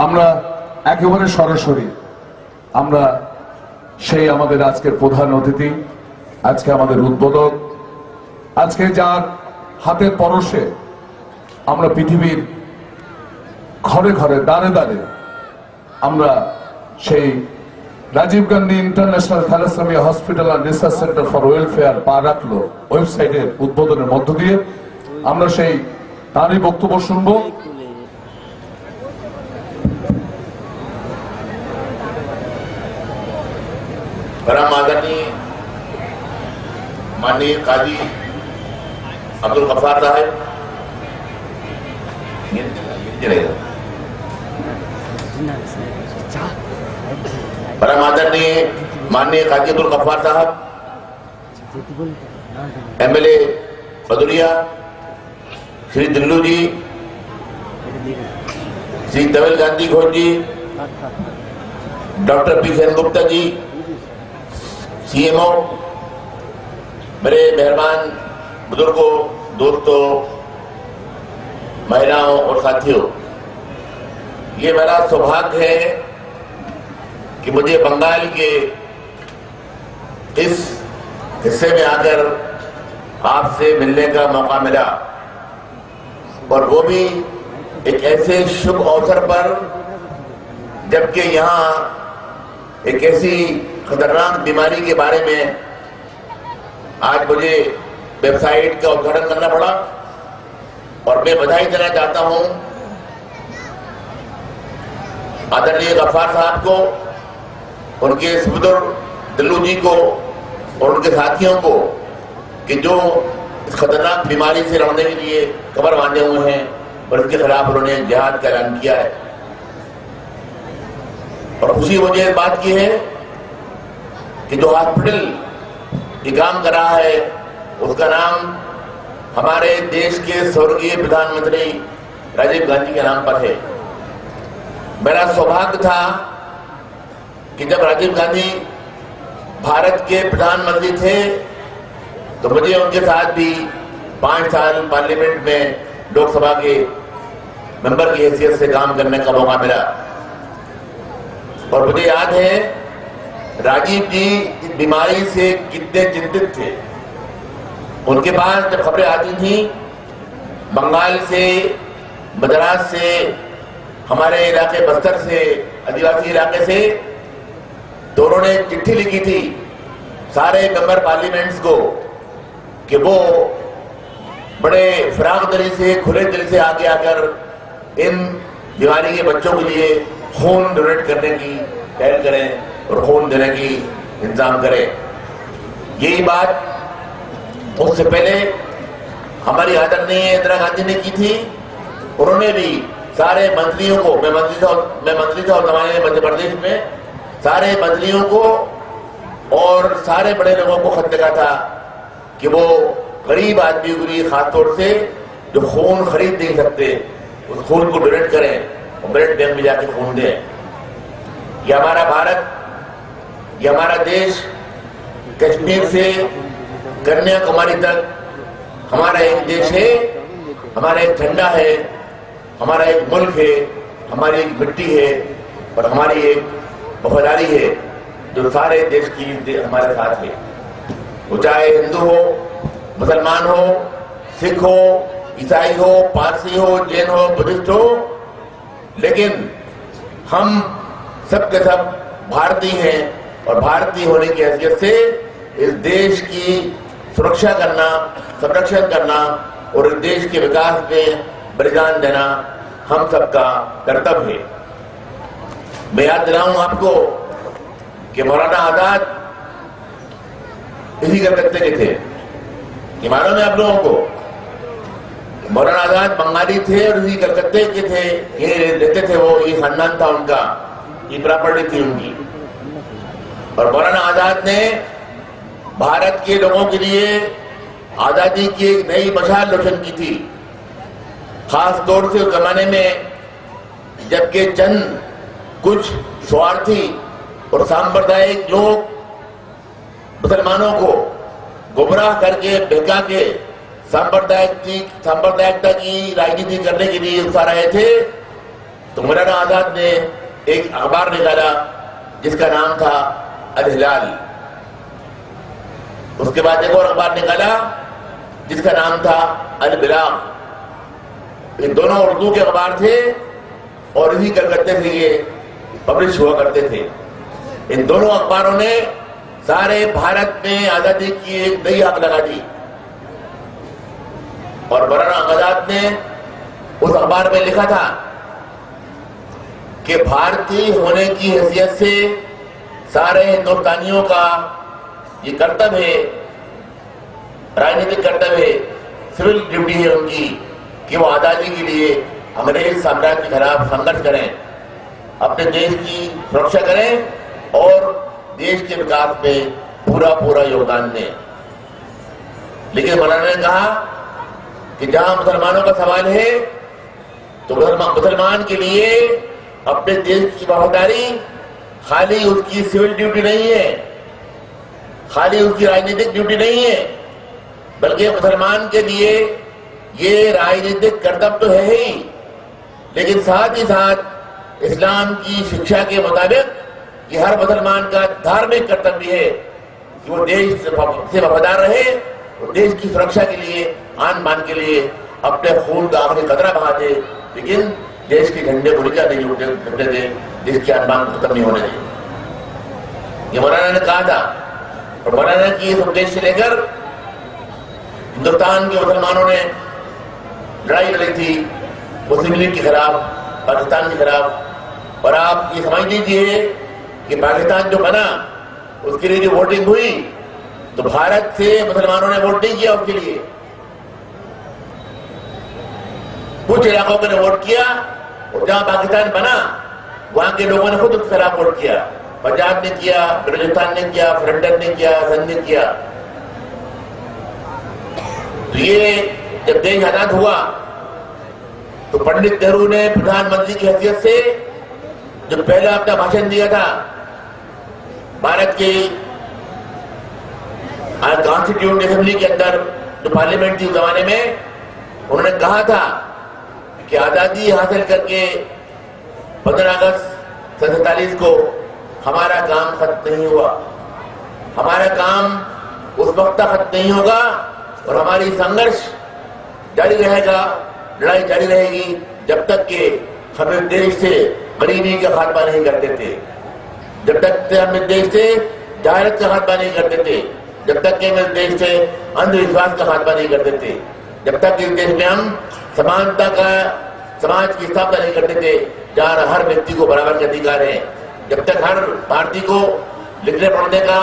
আমরা একেবারে সরাসরি আমরা সেই আমাদের আজকের প্রধান অতিথি, আজকে আমাদের উদ্বোধক, আজকে যার হাতের পরশে আমরা পৃথিবীর ঘরে ঘরে দাঁড়ে দাঁড়ে আমরা সেই Rajiv Gandhi international thalassemia hospital and research centre for welfare পা রাখলো ওয়েবসাইটের উদ্বোধনের মধ্য দিয়ে আমরা সেই তারই বক্তব্য শুনবো। परम आदरणीय माननीय काजी अब्दुल गफ्फार साहब, परम आदरणीय माननीय काजी अब्दुल गफ्फार साहब, एमएलए भदौरिया श्री दिल्लू जी, श्री तवेल गांधी घोष जी, डॉक्टर पी सेनगुप्ता जी, सीएमओ, मेरे मेहरबान बुजुर्गों, दोस्तों, महिलाओं और साथियों, ये मेरा सौभाग्य है कि मुझे बंगाल के इस हिस्से में आकर आपसे मिलने का मौका मिला, और वो भी एक ऐसे शुभ अवसर पर जबकि यहाँ एक ऐसी खतरनाक बीमारी के बारे में आज मुझे वेबसाइट का उद्घाटन करना पड़ा। और मैं बधाई देना चाहता हूं आदरणीय गफ्फार साहब को, उनके सुपुत्र दिल्लू जी को और उनके साथियों को कि जो इस खतरनाक बीमारी से लड़ने के लिए कमर बांधे हुए हैं और इसके खिलाफ उन्होंने जिहाद का ऐलान किया है। और खुशी मुझे इस बात की है कि जो हॉस्पिटल ये काम कर रहा है उसका नाम हमारे देश के स्वर्गीय प्रधानमंत्री राजीव गांधी के नाम पर है। मेरा सौभाग्य था कि जब राजीव गांधी भारत के प्रधानमंत्री थे तो मुझे उनके साथ भी 5 साल पार्लियामेंट में लोकसभा के मेंबर की हैसियत से काम करने का मौका मिला। और मुझे याद है राजीव जी इस बीमारी से कितने चिंतित थे। उनके पास जब खबरें आती थी बंगाल से, मद्रास से, हमारे इलाके बस्तर से, आदिवासी इलाके से, तो उन्होंने चिट्ठी लिखी थी सारे मेंबर पार्लियामेंट्स को कि वो बड़े फराग दिली से, खुले दिल से आगे आकर इन बीमारी के बच्चों के लिए खून डोनेट करने की पहल करें और खून देने की इंतजाम करें। यही बात उससे पहले हमारी आदरणीय इंदिरा गांधी ने की थी। उन्होंने भी सारे मंत्रियों को, मैं मंत्री था उस जमाने में मध्य प्रदेश में, सारे मंत्रियों को और सारे बड़े लोगों को खत लिखा था कि वो गरीब आदमियों के लिए खासतौर से जो खून खरीद नहीं सकते उस खून को डोनेट करें और ब्लड बैंक में जाके खून दें। ये हमारा भारत, ये हमारा देश कश्मीर से कन्याकुमारी तक हमारा एक देश है, हमारा एक झंडा है, हमारा एक मुल्क है, हमारी एक मिट्टी है और हमारी एक वफादारी है जो सारे देश की हमारे साथ है। वो चाहे हिंदू हो, मुसलमान हो, सिख हो, ईसाई हो, पारसी हो, जैन हो, बुद्धिस्ट हो, लेकिन हम सब के सब भारतीय हैं और भारतीय होने की हैसियत से इस देश की सुरक्षा करना, संरक्षण करना और इस देश के विकास में बलिदान देना हम सबका कर्तव्य है। मैं याद दिलाऊं आपको कि मौलाना आजाद इसी कलकत्ते के थे। ये मालूम है आप लोगों को? मौलाना आजाद बंगाली थे और इसी कलकत्ते के थे, ये रहते थे, वो ये खानदान था उनका, ये प्रॉपर्टी थी उनकी। और मौलाना आजाद ने भारत के लोगों के लिए आजादी की एक नई मशाल रोशन की थी। खास तौर से उस जमाने में जबकि चंद कुछ स्वार्थी और सांप्रदायिक लोग मुसलमानों को गुमराह करके, बहका के सांप्रदायिकता की राजनीति करने के लिए उकसा रहे थे, तो मौलाना आजाद ने एक अखबार निकाला जिसका नाम था अल हिलाल। उसके बाद एक और अखबार निकाला जिसका नाम था अल बिलाग। ये दोनों उर्दू के अखबार थे और इसी कलकत्ते से ये पब्लिश हुआ करते थे। इन दोनों अखबारों ने सारे भारत में आजादी की एक नई आग लगा दी और मौलाना आजाद ने उस अखबार में लिखा था कि भारतीय होने की हैसियत से सारे हिंदुस्तानियों का ये कर्तव्य है, राजनीतिक कर्तव्य है, सिविल ड्यूटी है उनकी कि वो आजादी के लिए अंग्रेज साम्राज्य के खिलाफ संघर्ष करें, अपने देश की सुरक्षा करें और देश के विकास में पूरा योगदान दें। लेकिन मौलाना ने कहा कि जहां मुसलमानों का सवाल है तो मुसलमान के लिए अपने देश की वफादारी खाली उसकी सिविल ड्यूटी नहीं है, खाली उसकी राजनीतिक ड्यूटी नहीं है, बल्कि मुसलमान के लिए ये राजनीतिक कर्तव्य तो है ही, लेकिन साथ ही साथ इस्लाम की शिक्षा के मुताबिक ये हर मुसलमान का धार्मिक कर्तव्य है कि वो देश से वफादार रहे और देश की सुरक्षा के लिए, आन बान के लिए अपने खून का आखिरी कतरा बहा दे, लेकिन देश के झंडे को नीचा नहीं उठने दे, देश की आन बान को खत्म नहीं होने दे। ये मौलाना ने कहा था और मौलाना की इस उपदेश से लेकर हिंदुस्तान के मुसलमानों ने लड़ाई लड़ी थी मुस्लिम लीग के खिलाफ, पाकिस्तान के खिलाफ। और आप ये समझ लीजिए कि पाकिस्तान जो बना उसके लिए जो वोटिंग हुई तो भारत से मुसलमानों ने वोट नहीं किया उसके लिए, कुछ इलाकों ने वोट किया और जहां पाकिस्तान बना वहां के लोगों ने खुद उसके खिलाफ वोट किया। पंजाब ने किया, बलूचिस्तान ने किया, फ्रंटन ने किया, सिंध ने किया। तो ये जब देश आजाद हुआ तो पंडित नेहरू ने प्रधानमंत्री की हैसियत से जो पहला अपना भाषण दिया था भारत के कॉन्स्टिट्यूंट असेंबली के अंदर, जो पार्लियामेंट थी उस जमाने में, उन्होंने कहा था कि आजादी हासिल करके 15 अगस्त 47 को हमारा काम खत्म नहीं हुआ, हमारा काम उस वक्त तक खत्म नहीं होगा और हमारी संघर्ष जारी रहेगा, लड़ाई जारी रहेगी जब तक कि हम इस देश से गरीबी का खात्मा नहीं कर देते, जब तक हम इस देश से जहालत का खात्मा नहीं कर देते, जब तक कि हम इस देश से अंधविश्वास का खात्मा नहीं कर देते, जब तक इस देश में हम समानता का समाज की स्थापना नहीं कर देते जहाँ हर व्यक्ति को बराबर के अधिकार है, जब तक हर भारतीय को लिखने पढ़ने का,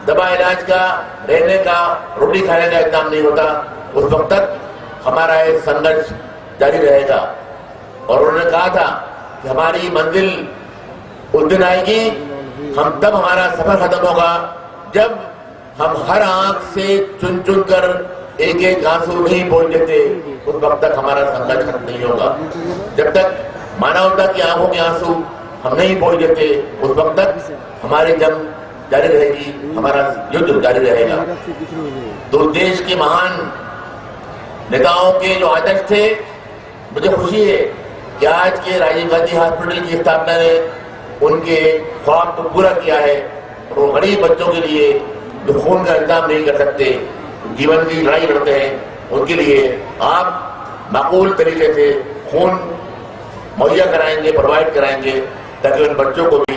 दवा इलाज का, रहने का, रोटी खाने का इंतजाम नहीं होता, उस वक्त तक हमारा ये संघर्ष जारी रहेगा। और उन्होंने कहा था कि हमारी मंजिल उस दिन आएगी, हम तब हमारा सफर खत्म होगा जब हम हर आंख से चुन चुन कर एक एक आंसू नहीं पोंछ देते, उस वक्त तक हमारा संघर्ष खत्म नहीं होगा। जब तक मानवता की आंखों के आंसू हम नहीं पोंछ देते, उस वक्त तक हमारी जंग जारी रहेगी, हमारा युद्ध जारी रहेगा। तो देश के महान नेताओं के जो आदर्श थे, मुझे खुशी है कि आज के राजीव गांधी हॉस्पिटल की स्थापना ने उनके ख्वाब को पूरा किया है। वो गरीब बच्चों के लिए जो खून का इंतजाम नहीं कर सकते, जीवन की लड़ाई लड़ते हैं, उनके लिए आप माकूल तरीके से खून मुहैया कराएंगे, प्रोवाइड कराएंगे, ताकि उन बच्चों को भी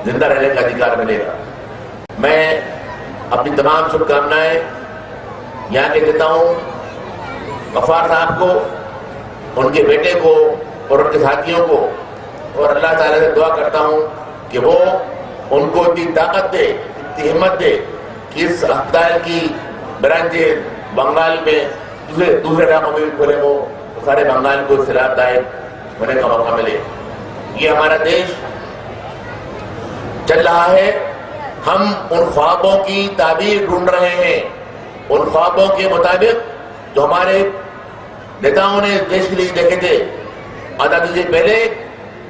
जिंदा रहने का अधिकार मिलेगा। मैं अपनी तमाम शुभकामनाएं यहाँ के देता हूँ गफ्फार साहब को, उनके बेटे को और उनके साथियों को, और अल्लाह ताला से दुआ करता हूँ कि वो उनको इतनी ताकत दे, इतनी हिम्मत दे कि इस अस्पताल की ब्रांचेज बंगाल में दूसरे इलाकों में भी खोले, वो सारे बंगाल को इससे लाभदायक होने का मौका मिले। ये हमारा देश चल रहा है, हम उन ख्वाबों की ताबीर ढूंढ रहे हैं, उन ख्वाबों के मुताबिक जो हमारे नेताओं ने देश के लिए देखे थे आजादी से पहले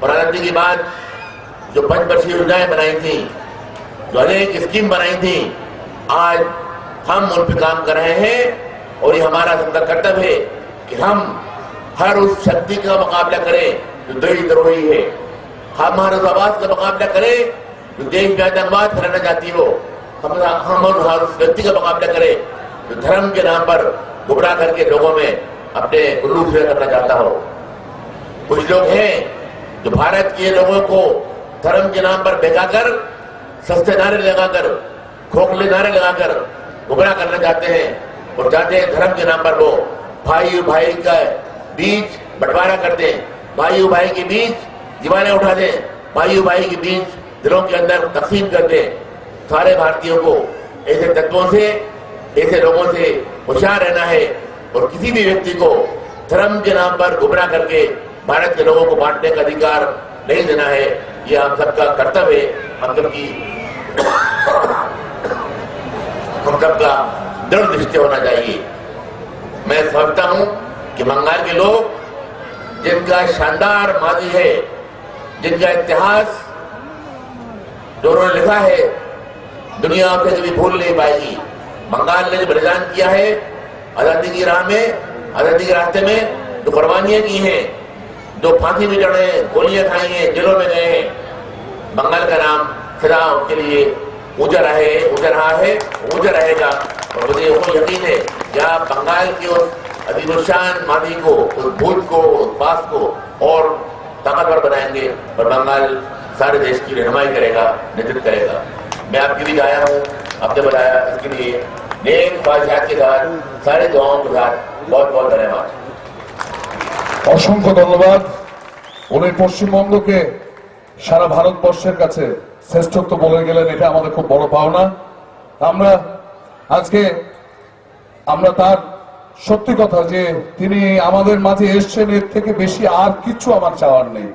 और आजादी के बाद, जो पंचवर्षीय योजनाएं बनाई थी, जो अनेक स्कीम बनाई थी, आज हम उन पर काम कर रहे हैं और ये हमारा कर्तव्य है कि हम हर उस शक्ति का मुकाबला करें, जो देशद्रोही है। हमारे उस आवाज का मुकाबला करे जो देश में आतंकवाद फैलाना चाहती हो। हम और उस व्यक्ति का मुकाबला करे जो धर्म के नाम पर गुमराह करके लोगों में अपने उल्लू से करना चाहता हो। कुछ लोग हैं जो भारत के लोगों को धर्म के नाम पर बहकाकर, सस्ते नारे लगाकर, खोखले नारे लगाकर गुमराह करना चाहते हैं और चाहते हैं धर्म के नाम पर वो भाई भाई का बीच बंटवारा कर दें, भाई भाई के बीच दीवारें उठा दें, भाई भाई के बीच दिलों के अंदर तकसीम कर दें। सारे भारतीयों को ऐसे तत्वों से, ऐसे लोगों से होशियार रहना है और किसी भी व्यक्ति को धर्म के नाम पर गुमराह करके भारत के लोगों को बांटने का अधिकार नहीं देना है। ये हम सबका कर्तव्य है, हम सबका दृढ़ निश्चय होना चाहिए। मैं समझता हूं कि बंगाल के लोग जिनका शानदार माजी है, जिनका इतिहास जो उन्होंने लिखा है, दुनिया से कभी भूल नहीं पाएगी। बंगाल ने जो बलिदान किया है आजादी की राह में, आजादी के रास्ते में जो कुर्बानियां की हैं, जो फांसी में चढ़े, गोलियां खाई हैं, जेलों में गए हैं, बंगाल का नाम सदा उनके लिए ऊंचा रहे, ऊंचा रहा है, ऊंचा रहेगा। और मुझे वो यकीन है कि आप बंगाल के उस अजीबोशान मादी को, उस भूत को, उस पास को और ताकतवर बनाएंगे और बंगाल सारे देश की रहनुमाई करेगा, नेतृत्व करेगा। मैं आपकी भी आया हूँ, आपने बताया, इसके लिए नेक ख्वाहिशात के साथ, सारे दुआओं के साथ बहुत बहुत धन्यवाद। অসংখ্য ধন্যবাদ। উনি পশ্চিমবঙ্গকে সারা ভারতবর্ষের কাছে শ্রেষ্ঠত্ব বলে গেলেন, এটা আমাদের খুব বড় পাওনা। আমরা তার সত্যি কথা যে তিনি আমাদের মাঝে এসছেন, এর থেকে বেশি আর কিছু আমার চাওয়ার নেই।